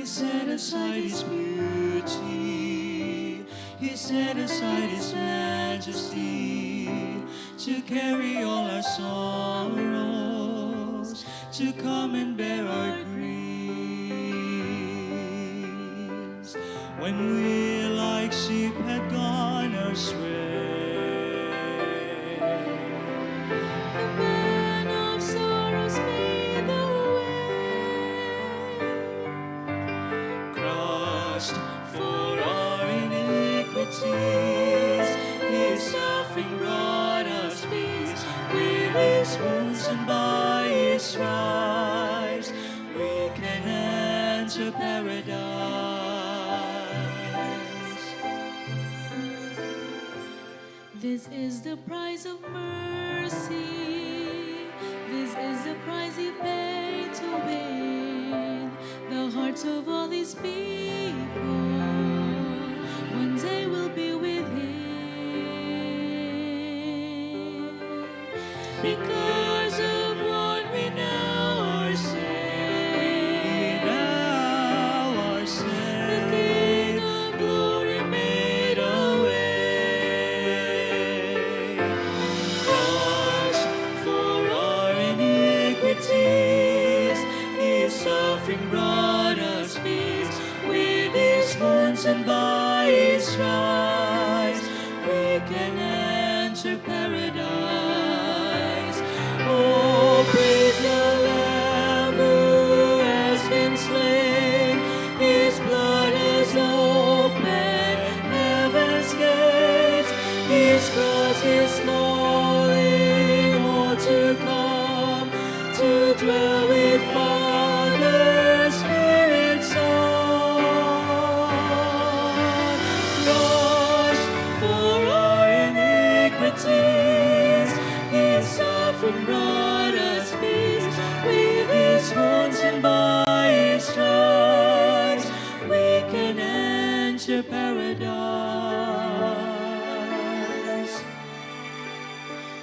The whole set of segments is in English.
He set aside His beauty, He set aside His majesty to carry all our sorrows, to come and bear our griefs. When we like sheep had gone astray, The man of sorrows made the way. crushed for our iniquities, His suffering brought us peace. With His wounds and by His stripes, we can enter paradise. This is the price of mercy. This is the price He paid to win the hearts of all His people. One day we'll be with Him. Because of what we now are saved, the King of glory made a way. Crushed for our iniquities, His suffering brought us peace. With His wounds and by His stripes, we can enter paradise. Oh, praise the Lamb who has been slain. His blood has opened heaven's gates. His cross is calling all to come to dwell with Father, Spirit, Son. Crushed for our iniquities, His suffering brought us peace. With His wounds and by His stripes, we can enter paradise.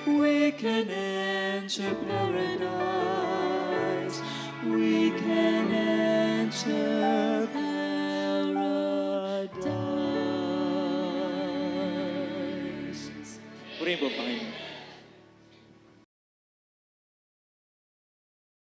We can enter paradise. We can enter paradise. Purihin po, Panginoon.